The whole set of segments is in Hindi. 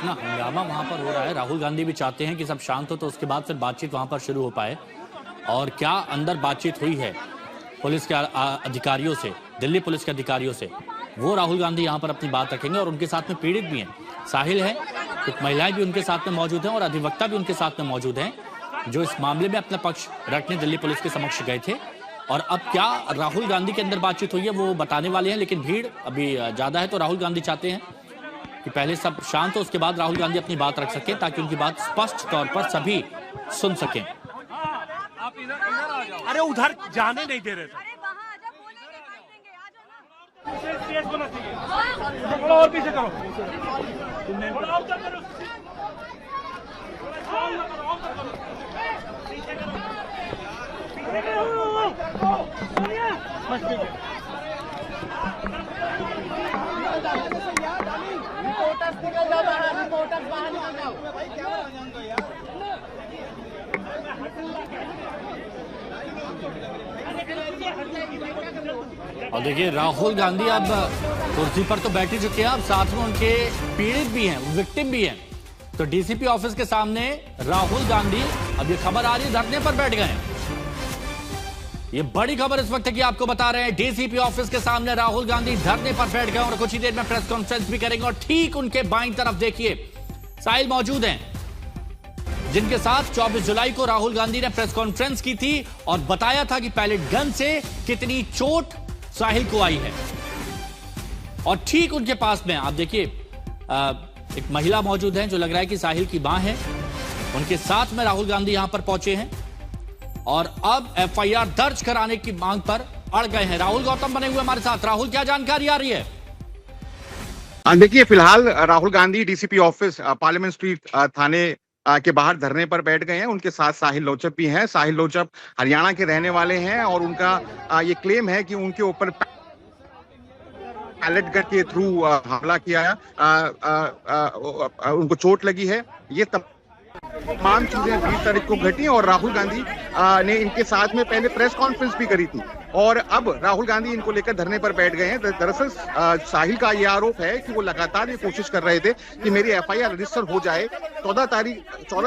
इतना हंगामा वहां पर हो रहा है। राहुल गांधी भी चाहते हैं कि सब शांत हो तो उसके बाद फिर बातचीत वहां पर शुरू हो पाए। और क्या अंदर बातचीत हुई है पुलिस के अधिकारियों से, दिल्ली पुलिस के अधिकारियों से, वो राहुल गांधी यहां पर अपनी बात रखेंगे। और उनके साथ में पीड़ित भी हैं, साहिल है, कुछ महिलाएं भी उनके साथ में मौजूद हैं और अधिवक्ता भी उनके साथ में मौजूद हैं, जो इस मामले में अपना पक्ष रखने दिल्ली पुलिस के समक्ष गए थे। और अब क्या राहुल गांधी के अंदर बातचीत हुई है वो बताने वाले हैं, लेकिन भीड़ अभी ज्यादा है तो राहुल गांधी चाहते हैं कि पहले सब शांत हो, उसके बाद राहुल गांधी अपनी बात रख सकें ताकि उनकी बात स्पष्ट तौर पर सभी सुन सकें। अरे उधर जाने नहीं दे रहे थे। और पीछे करो, और देखिए राहुल गांधी अब कुर्सी पर तो बैठ ही चुके हैं, अब साथ में उनके पीड़ित भी हैं, विक्टिम भी हैं। तो डीसीपी ऑफिस के सामने राहुल गांधी, अब ये खबर आ रही है, धरने पर बैठ गए हैं। ये बड़ी खबर इस वक्त की आपको बता रहे हैं, डीसीपी ऑफिस के सामने राहुल गांधी धरने पर बैठ गए और कुछ ही देर में प्रेस कॉन्फ्रेंस भी करेंगे। और ठीक उनके बाईं तरफ देखिए साहिल मौजूद हैं, जिनके साथ 24 जुलाई को राहुल गांधी ने प्रेस कॉन्फ्रेंस की थी और बताया था कि पैलेट गन से कितनी चोट साहिल को आई है। और ठीक उनके पास में आप देखिए एक महिला मौजूद है जो लग रहा है कि साहिल की मां है, उनके साथ में राहुल गांधी यहां पर पहुंचे हैं और अब एफआईआर दर्ज कराने की मांग पर अड़ गए हैं। राहुल गौतम बने हुए हमारे साथ। राहुल, क्या जानकारी आ रही है? देखिए, फिलहाल Rahul Gandhi DCP office Parliament Street थाने के बाहर धरने पर बैठ गए हैं। उनके साथ साहिल लोचप भी हैं। साहिल लोचप हरियाणा के रहने वाले हैं और उनका ये क्लेम है कि उनके ऊपर पैलेट गन के थ्रू हमला किया है, उनको चोट लगी है। ये तमाम चीजें 20 तारीख को घटी और राहुल गांधी ने इनके साथ में पहले प्रेस कॉन्फ्रेंस भी करी थी और अब राहुल गांधी इनको लेकर धरने पर बैठ गए हैं। दरअसल साहिल का यह आरोप है कि वो लगातार ये कोशिश कर रहे थे कि मेरी एफआईआर रजिस्टर हो जाए। 14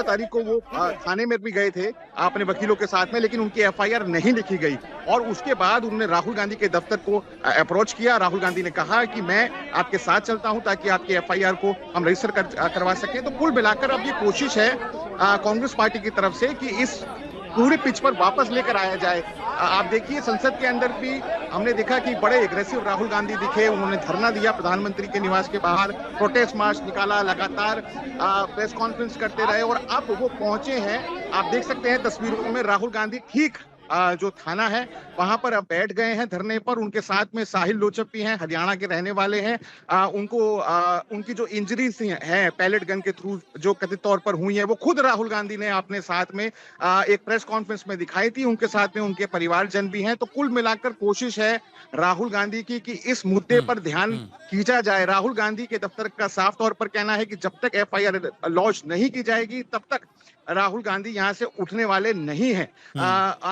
तारीख को वो थाने में भी गए थे अपने वकीलों के साथ में, लेकिन उनकी एफआईआर नहीं लिखी गई और उसके बाद उन्होंने राहुल गांधी के दफ्तर को अप्रोच किया। राहुल गांधी ने कहा कि मैं आपके साथ चलता हूं ताकि आपकी एफआईआर को हम रजिस्टर करवा सकें। तो कुल मिलाकर अब ये कोशिश है कांग्रेस पार्टी की तरफ से कि इस पूरे पिच पर वापस लेकर आया जाए। आप देखिए संसद के अंदर भी हमने देखा कि बड़े एग्रेसिव राहुल गांधी दिखे। उन्होंने धरना दिया प्रधानमंत्री के निवास के बाहर, प्रोटेस्ट मार्च निकाला, लगातार प्रेस कॉन्फ्रेंस करते रहे और अब वो पहुंचे हैं। आप देख सकते हैं तस्वीरों में राहुल गांधी ठीक जो थाना है वहां पर अब बैठ गए हैं धरने पर। उनके साथ में साहिल लोचप भी हैं, हरियाणा के रहने वाले हैं। उनकी जो इंजरीज हैं पैलेट गन के थ्रू जो कथित तौर पर हुई है वो खुद राहुल गांधी ने अपने साथ में एक प्रेस कॉन्फ्रेंस में दिखाई थी। उनके साथ में उनके परिवारजन भी हैं। तो कुल मिलाकर कोशिश है राहुल गांधी की कि इस मुद्दे पर ध्यान खींचा जाए। राहुल गांधी के दफ्तर का साफ तौर पर कहना है कि जब तक एफआईआर लॉन्च नहीं की जाएगी तब तक राहुल गांधी यहां से उठने वाले नहीं हैं।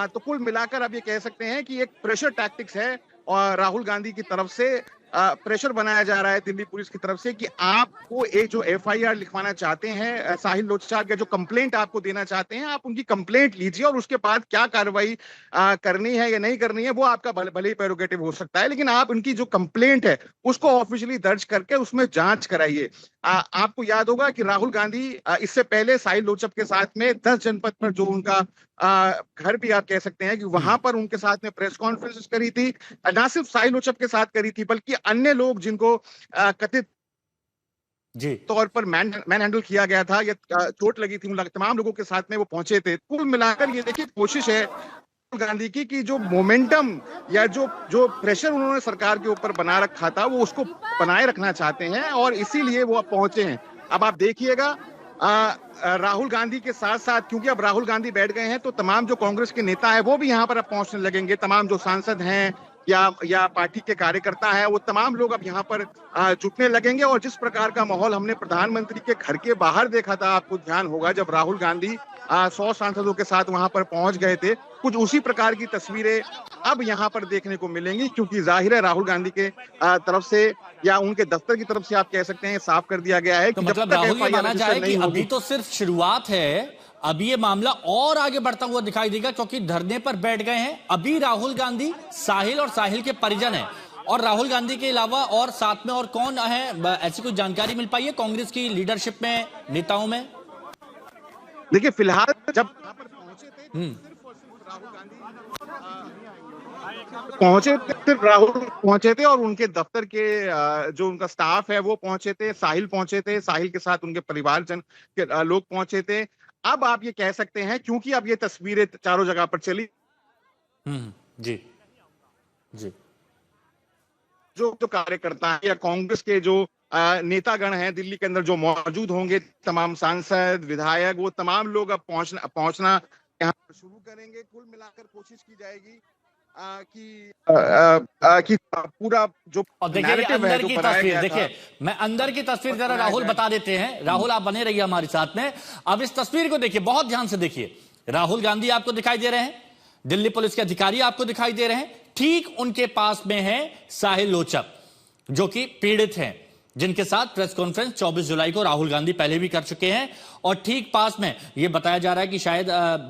तो कुल मिलाकर अब ये कह सकते हैं कि एक प्रेशर टैक्टिक्स है और राहुल गांधी की तरफ से प्रेशर बनाया जा रहा है दिल्ली पुलिस की तरफ से कि आपको एक जो एफआईआर लिखवाना चाहते हैं साहिल लोचप, जो कंप्लेंट आपको देना चाहते हैं, आप उनकी कंप्लेंट लीजिए और उसके बाद क्या कार्रवाई करनी है या नहीं करनी है वो आपका भले ही प्रेरोगेटिव हो सकता है, लेकिन आप उनकी जो कंप्लेंट है उसको ऑफिशियली दर्ज करके उसमें जांच कराइए। आपको याद होगा कि राहुल गांधी इससे पहले साहिल लोचप के साथ में 10 जनपद पर जो उनका घर भी आप कह सकते हैं कि वहां पर उनके साथ में प्रेस कॉन्फ्रेंस करी थी। ना सिर्फ साहिल लोचप के साथ करी थी बल्कि अन्य लोग जिनको कथित तौर पर मैन हैंडल किया गया था या चोट लगी थी, उन तमाम लोगों के साथ में वो पहुंचे थे। कुल मिलाकर ये देखिए कोशिश है गांधी की कि जो मोमेंटम या जो प्रेशर उन्होंने सरकार के ऊपर बना रखा था वो उसको बनाए रखना चाहते हैं और इसीलिए वो अब पहुंचे हैं। अब आप देखिएगा राहुल गांधी के साथ साथ, क्योंकि अब राहुल गांधी बैठ गए हैं तो तमाम जो कांग्रेस के नेता है वो भी यहाँ पर अब पहुंचने लगेंगे। तमाम जो सांसद हैं या पार्टी के कार्यकर्ता हैं, वो तमाम लोग अब यहाँ पर जुटने लगेंगे। और जिस प्रकार का माहौल हमने प्रधानमंत्री के घर के बाहर देखा था, आपको ध्यान होगा जब राहुल गांधी 100 सांसदों के साथ वहां पर पहुंच गए थे, कुछ उसी प्रकार की तस्वीरें अब यहाँ पर देखने को मिलेंगी, क्योंकि जाहिर है राहुल गांधी के तरफ से या उनके दफ्तर की तरफ से आप कह सकते हैं साफ कर दिया गया है तो कि मतलब राहुल ये माना जाए कि अभी तो सिर्फ शुरुआत है, अभी ये मामला और आगे बढ़ता हुआ दिखाई देगा, क्योंकि धरने पर बैठ गए हैं अभी राहुल गांधी, साहिल और साहिल के परिजन हैं। और राहुल गांधी के अलावा और साथ में और कौन है, ऐसी कोई जानकारी मिल पाई है कांग्रेस की लीडरशिप में, नेताओं में? देखिए फिलहाल जब यहाँ पर पहुंचे थे सिर्फ और सिर्फ राहुल गांधी सिर्फ राहुल पहुंचे थे और उनके दफ्तर के जो उनका स्टाफ है वो पहुंचे थे, साहिल पहुंचे थे, साहिल के साथ उनके परिवारजन के लोग पहुंचे थे। अब आप ये कह सकते हैं, क्योंकि अब ये तस्वीरें चारों जगह पर चली, जी जी, जो कार्यकर्ता है या कांग्रेस के जो नेतागण हैं दिल्ली के अंदर जो मौजूद होंगे, तमाम सांसद, विधायक, वो तमाम लोग अब पहुंचना यहाँ पर शुरू करेंगे। कुल मिलाकर कोशिश की जाएगी कि पूरा जो देखिए अंदर की तस्वीर, देखिए मैं अंदर की तस्वीर जरा राहुल बता देते हैं। राहुल आप बने रहिए हमारे साथ में। अब इस तस्वीर को देखिए, बहुत ध्यान से देखिए। राहुल गांधी आपको दिखाई दे रहे हैं, दिल्ली पुलिस के अधिकारी आपको दिखाई दे रहे हैं, ठीक उनके पास में है साहिल लोचक, जो कि पीड़ित हैं, जिनके साथ प्रेस कॉन्फ्रेंस 24 जुलाई को राहुल गांधी पहले भी कर चुके हैं। और ठीक पास में यह बताया जा रहा है कि शायद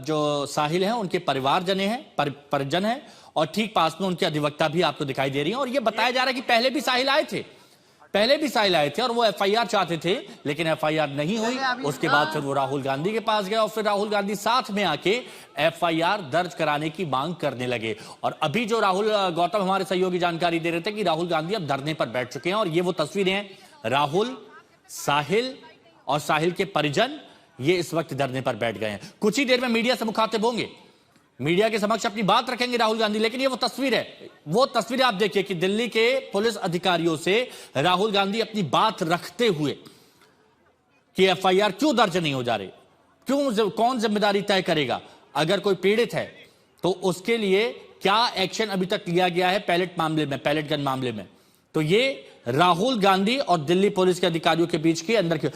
जो साहिल हैं उनके परिजन हैं, और ठीक पास में उनके अधिवक्ता भी आपको दिखाई दे रही हैं। और यह बताया जा रहा है कि पहले भी साहिल आए थे और वो एफआईआर चाहते थे, लेकिन एफआईआर नहीं हुई। उसके बाद फिर वो राहुल गांधी के पास गए और फिर राहुल गांधी साथ में आके एफआईआर दर्ज कराने की मांग करने लगे। और अभी जो राहुल गौतम हमारे सहयोगी जानकारी दे रहे थे कि राहुल गांधी अब धरने पर बैठ चुके हैं। और ये वो तस्वीरें हैं, राहुल, साहिल और साहिल के परिजन ये इस वक्त धरने पर बैठ गए हैं। कुछ ही देर में मीडिया से मुखातिब होंगे, मीडिया के समक्ष अपनी बात रखेंगे राहुल गांधी। लेकिन ये वो तस्वीर है, वो तस्वीर आप देखिए कि दिल्ली के पुलिस अधिकारियों से राहुल गांधी अपनी बात रखते हुए कि एफआईआर क्यों दर्ज नहीं हो जा रही, कौन जिम्मेदारी तय करेगा, अगर कोई पीड़ित है तो उसके लिए क्या एक्शन अभी तक लिया गया है पैलेट गन मामले में। तो ये राहुल गांधी और दिल्ली पुलिस के अधिकारियों के बीच की अंदर की